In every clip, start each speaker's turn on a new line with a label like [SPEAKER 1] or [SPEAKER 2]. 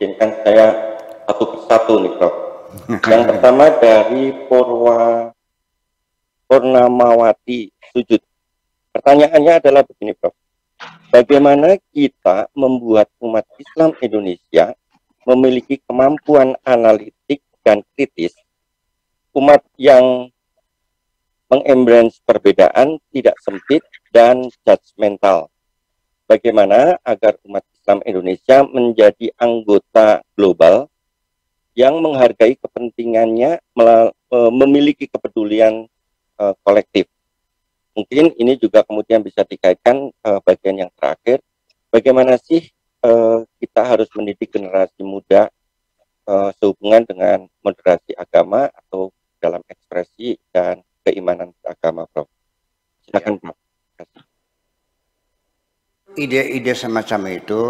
[SPEAKER 1] izinkan saya satu persatu nih Prof. Yang pertama dari Purnamawati Sujud. Pertanyaannya adalah begini Prof. Bagaimana kita membuat umat Islam Indonesia memiliki kemampuan analitik dan kritis, umat yang mengembrace perbedaan, tidak sempit dan judgmental. Bagaimana agar umat Islam Indonesia menjadi anggota global yang menghargai kepentingannya, memiliki kepedulian kolektif. Mungkin ini juga kemudian bisa dikaitkan bagian yang terakhir, bagaimana sih kita harus mendidik generasi muda sehubungan dengan moderasi agama atau dalam ekspresi dan keimanan agama, Prof. Silakan, Prof.
[SPEAKER 2] Ide-ide semacam itu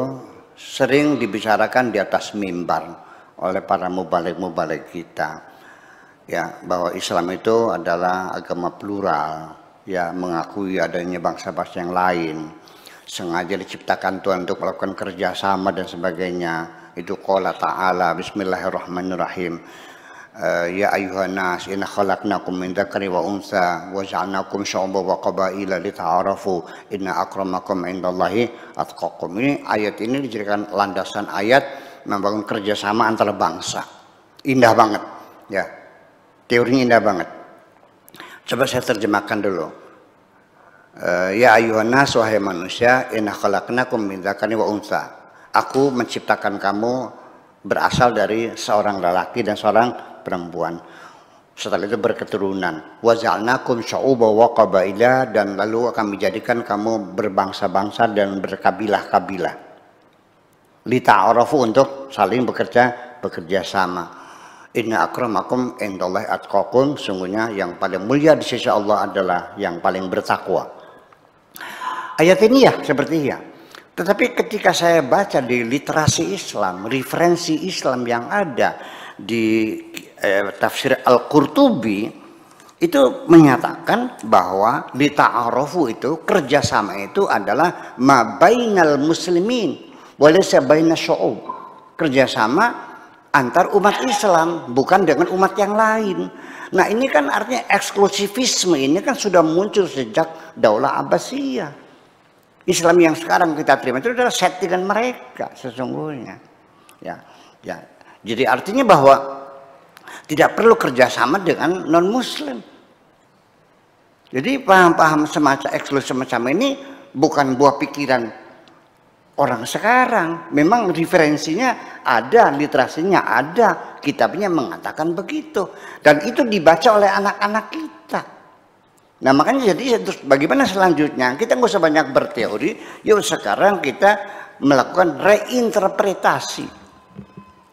[SPEAKER 2] sering dibicarakan di atas mimbar oleh para mubalik-mubalik kita, ya, bahwa Islam itu adalah agama plural, ya, mengakui adanya bangsa-bangsa yang lain, sengaja diciptakan Tuhan untuk melakukan kerjasama dan sebagainya. Itu qala ta'ala bismillahirrahmanirrahim, ya ayuhan nas inna khalaqnakum min dzakari wa unsa wa ja'alnakum syu'uban wa qabaila lita'arafu inna akramakum indallahi atqakum. Ini ayat ini dijadikan landasan ayat membangun kerjasama antar bangsa. Indah banget, ya, teorinya indah banget. Coba saya terjemahkan dulu. Ya ayuhan nas, wahai manusia, inna khalaqnakum min dzakari wa unsa. Aku menciptakan kamu berasal dari seorang lelaki dan seorang perempuan. Setelah itu berketurunan. Wa ja'alnakum syu'uban wa qabaila, dan lalu akan menjadikan kamu berbangsa-bangsa dan berkabilah-kabilah. Lita'arafu, untuk saling bekerja sama. Inna akramakum indallahi atqakum, sungguhnya yang paling mulia di sisi Allah adalah yang paling bertakwa. Ayat ini ya seperti ya. Tetapi ketika saya baca di literasi Islam, referensi Islam yang ada di tafsir Al-Qurtubi, itu menyatakan bahwa lita'arafu itu, kerjasama itu adalah ma bainal muslimin wa laysa baina syu'ub. Kerjasama antar umat Islam, bukan dengan umat yang lain. Nah, ini kan artinya eksklusivisme ini kan sudah muncul sejak Daulah Abbasiyah. Islam yang sekarang kita terima itu adalah settingan mereka sesungguhnya. Ya, ya. Jadi artinya bahwa tidak perlu kerjasama dengan non Muslim. Jadi paham-paham semacam eksklusif semacam ini bukan buah pikiran orang sekarang. Memang referensinya ada, literasinya ada, kitabnya mengatakan begitu, dan itu dibaca oleh anak-anak kita. Nah, makanya jadi terus bagaimana selanjutnya? Kita nggak usah banyak berteori, yuk sekarang kita melakukan reinterpretasi,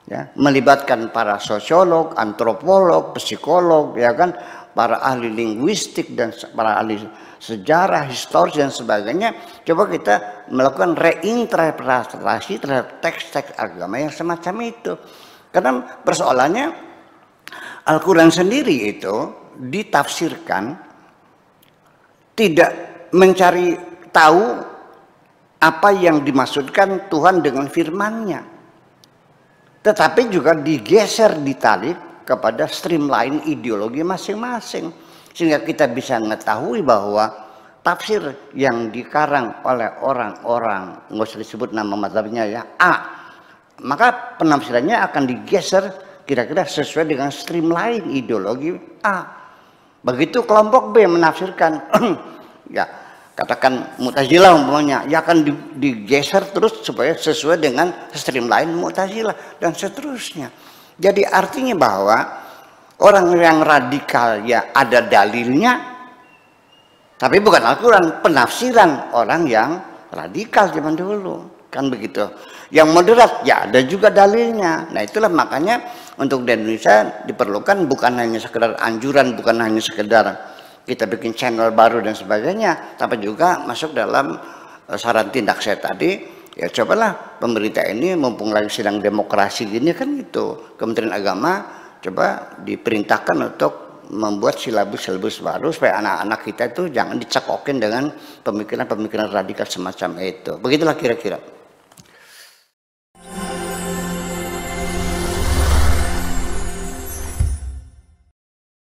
[SPEAKER 2] ya, melibatkan para sosiolog, antropolog, psikolog, ya kan, para ahli linguistik dan para ahli sejarah, historis dan sebagainya. Coba kita melakukan reinterpretasi terhadap teks-teks agama yang semacam itu. Karena persoalannya Al-Quran sendiri itu ditafsirkan tidak mencari tahu apa yang dimaksudkan Tuhan dengan firman-Nya, tetapi juga digeser, ditarik kepada streamline ideologi masing-masing, sehingga kita bisa mengetahui bahwa tafsir yang dikarang oleh orang-orang, nggak usah disebut nama mazhabnya ya, A, maka penafsirannya akan digeser kira-kira sesuai dengan streamline ideologi A. Begitu kelompok B menafsirkan ya katakan Mu'tazilah umpamanya, ya akan digeser terus supaya sesuai dengan streamline Mu'tazilah dan seterusnya. Jadi artinya bahwa orang yang radikal ya ada dalilnya, tapi bukan Al-Quran, penafsiran orang yang radikal zaman dulu kan begitu. Yang moderat ya ada juga dalilnya. Nah, itulah makanya untuk di Indonesia diperlukan bukan hanya sekedar anjuran, bukan hanya sekedar kita bikin channel baru dan sebagainya, tapi juga masuk dalam saran tindak saya tadi. Ya cobalah pemerintah ini mumpung lagi sedang demokrasi gini kan gitu, Kementerian Agama coba diperintahkan untuk membuat silabus-silabus baru supaya anak-anak kita itu jangan dicekokin dengan pemikiran-pemikiran radikal semacam itu. Begitulah kira-kira.